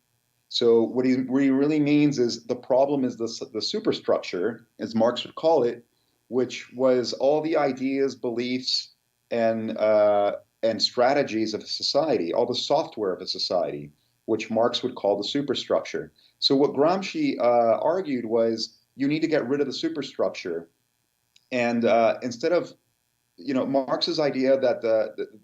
So what he really means is the problem is the superstructure, as Marx would call it, which was all the ideas, beliefs, and strategies of a society, all the software of a society, which Marx would call the superstructure. So what Gramsci argued was you need to get rid of the superstructure, and instead of Marx's idea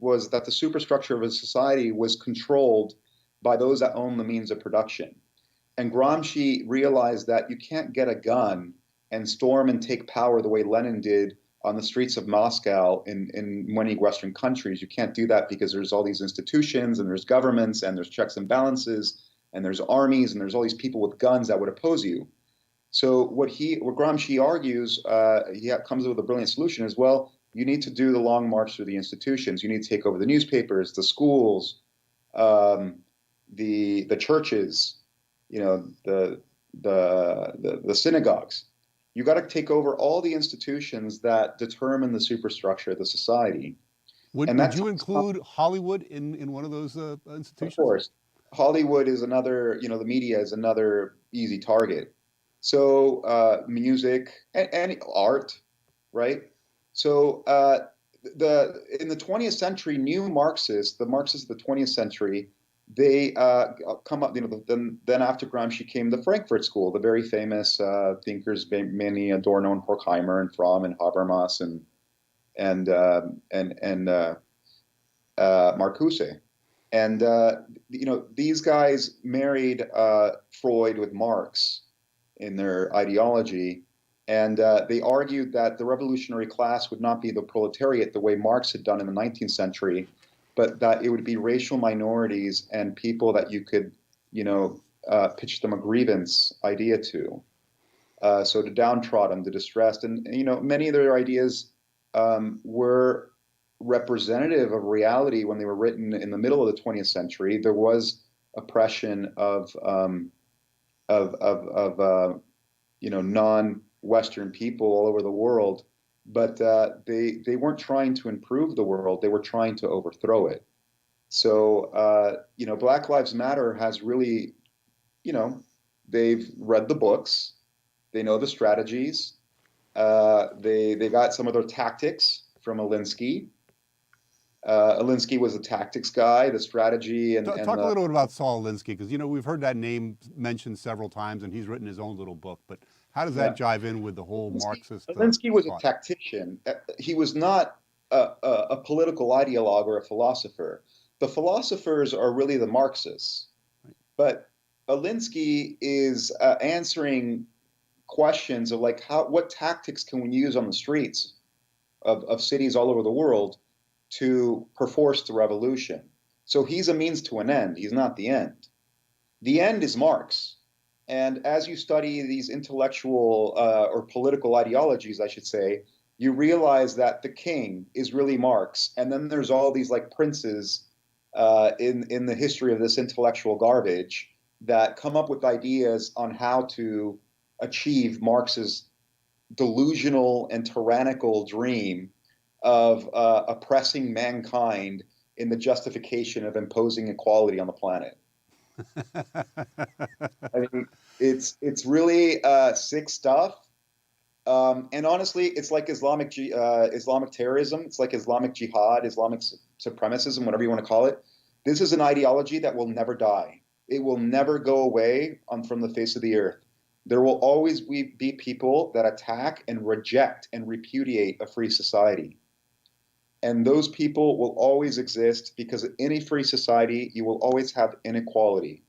was that the superstructure of a society was controlled by those that own the means of production. And Gramsci realized that you can't get a gun and storm and take power the way Lenin did on the streets of Moscow in many Western countries. You can't do that because there's all these institutions and there's governments and there's checks and balances and there's armies and there's all these people with guns that would oppose you. So what Gramsci argues, he comes up with a brilliant solution as well. You need to do the long march through the institutions. You need to take over the newspapers, the schools, the churches, the synagogues. You got to take over all the institutions that determine the superstructure of the society. Would you include Hollywood in one of those institutions? Of course. Hollywood is another, the media is another easy target. So music and art, right? So in the 20th century, new Marxists, the Marxists of the 20th century, they come up, then after Gramsci came the Frankfurt School, the very famous thinkers, mainly Adorno and Horkheimer and Fromm and Habermas and Marcuse. And, these guys married Freud with Marx in their ideology. And they argued that the revolutionary class would not be the proletariat the way Marx had done in the 19th century, but that it would be racial minorities and people that you could, pitch them a grievance idea to. So the downtrodden, the distressed, and many of their ideas were representative of reality when they were written in the middle of the 20th century. There was oppression of non-Western people all over the world, but they weren't trying to improve the world. They were trying to overthrow it. So, Black Lives Matter has really, they've read the books, they know the strategies, they got some of their tactics from Alinsky. Alinsky was a tactics guy, the strategy, and talk a little bit about Saul Alinsky, because we've heard that name mentioned several times, and he's written his own little book. But how does that jive in with the whole Marxist? Alinsky was a tactician. He was not a political ideologue or a philosopher. The philosophers are really the Marxists, but Alinsky is answering questions of what tactics can we use on the streets of cities all over the world to perforce the revolution. So he's a means to an end. He's not the end. The end is Marx. And as you study these intellectual or political ideologies, I should say, you realize that the king is really Marx. And then there's all these princes in the history of this intellectual garbage that come up with ideas on how to achieve Marx's delusional and tyrannical dream of oppressing mankind in the justification of imposing equality on the planet. I mean, it's really sick stuff. And honestly, it's like Islamic terrorism. It's like Islamic jihad, Islamic supremacism, whatever you want to call it. This is an ideology that will never die. It will never go away from the face of the earth. There will always be people that attack and reject and repudiate a free society. And those people will always exist because in any free society, you will always have inequality.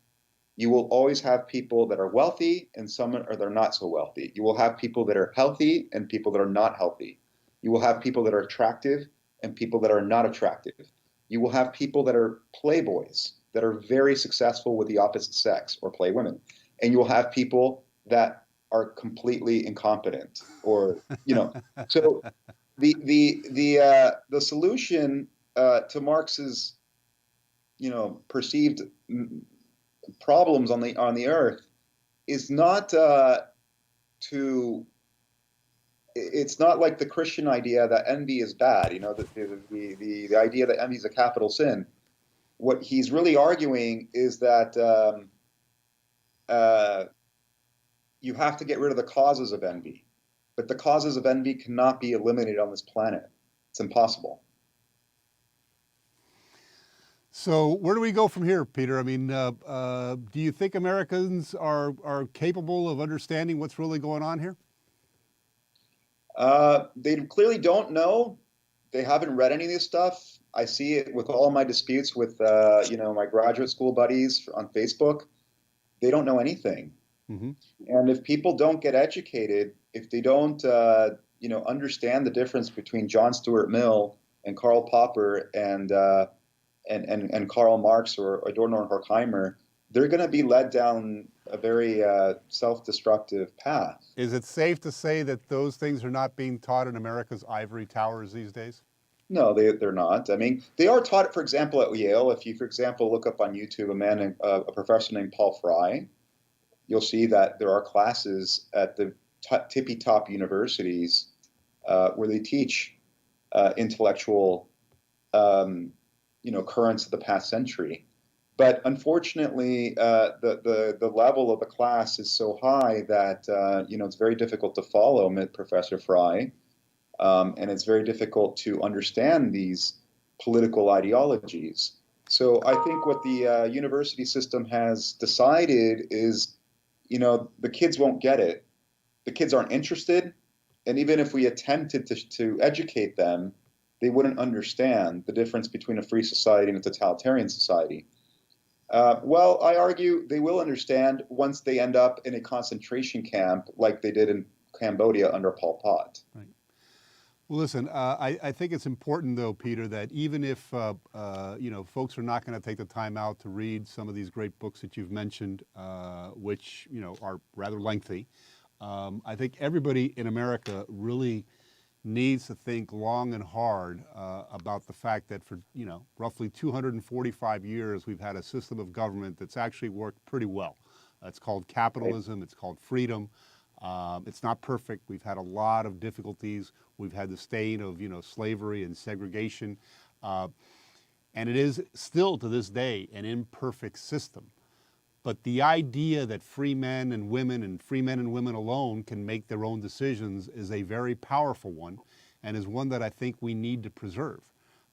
You will always have people that are wealthy and some that are not so wealthy. You will have people that are healthy and people that are not healthy. You will have people that are attractive and people that are not attractive. You will have people that are playboys, that are very successful with the opposite sex, or play women. And you will have people that are completely incompetent, or, so the solution to Marx's, perceived problems on the earth is not it's not like the Christian idea that envy is bad, the idea that envy is a capital sin. what he's really arguing is that you have to get rid of the causes of envy. But the causes of envy cannot be eliminated on this planet. It's impossible. So where do we go from here, Peter? I mean, do you think Americans are capable of understanding what's really going on here? They clearly don't know. They haven't read any of this stuff. I see it with all my disputes with, my graduate school buddies on Facebook. They don't know anything. Mm-hmm. And if people don't get educated, if they don't, understand the difference between John Stuart Mill and Karl Popper and Karl Marx or Adorno and Horkheimer, they're going to be led down a very self-destructive path. Is it safe to say that those things are not being taught in America's ivory towers these days? No, they're not. I mean, they are taught, for example, at Yale. If you, for example, look up on YouTube a professor named Paul Fry, you'll see that there are classes at the tippy-top universities where they teach intellectual, currents of the past century. But unfortunately, the level of the class is so high that it's very difficult to follow Professor Fry, and it's very difficult to understand these political ideologies. So I think what the university system has decided is, the kids won't get it. The kids aren't interested, and even if we attempted to educate them, they wouldn't understand the difference between a free society and a totalitarian society. Well, I argue they will understand once they end up in a concentration camp like they did in Cambodia under Pol Pot. Right. Well, listen, I think it's important, though, Peter, that even if, folks are not going to take the time out to read some of these great books that you've mentioned, which, are rather lengthy, I think everybody in America really needs to think long and hard about the fact that for, roughly 245 years, we've had a system of government that's actually worked pretty well. It's called capitalism. It's called freedom. It's not perfect. We've had a lot of difficulties. We've had the stain of, slavery and segregation. And it is still to this day an imperfect system. But the idea that free men and free men and women alone can make their own decisions is a very powerful one, and is one that I think we need to preserve.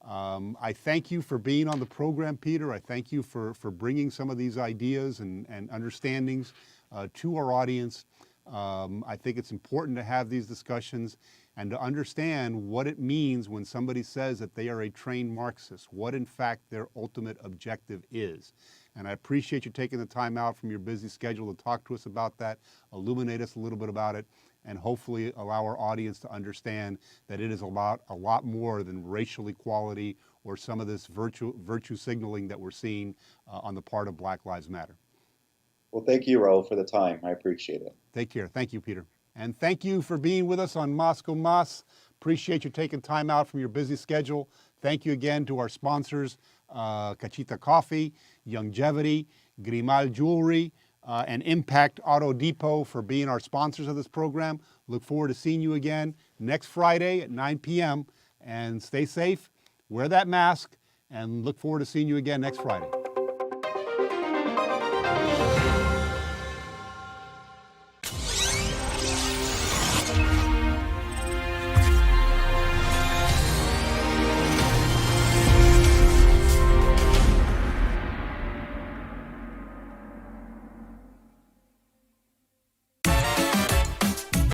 I thank you for being on the program, Peter. I thank you for bringing some of these ideas and understandings to our audience. I think it's important to have these discussions and to understand what it means when somebody says that they are a trained Marxist, what in fact their ultimate objective is. And I appreciate you taking the time out from your busy schedule to talk to us about that, illuminate us a little bit about it, and hopefully allow our audience to understand that it is a lot more than racial equality or some of this virtue signaling that we're seeing on the part of Black Lives Matter. Well, thank you, Raul, for the time. I appreciate it. Take care. Thank you, Peter. And thank you for being with us on Moscow Mas. Appreciate you taking time out from your busy schedule. Thank you again to our sponsors, Cachita Coffee, Longevity, Grimal Jewelry, and Impact Auto Depot for being our sponsors of this program. Look forward to seeing you again next Friday at 9 p.m. And stay safe, wear that mask, and look forward to seeing you again next Friday.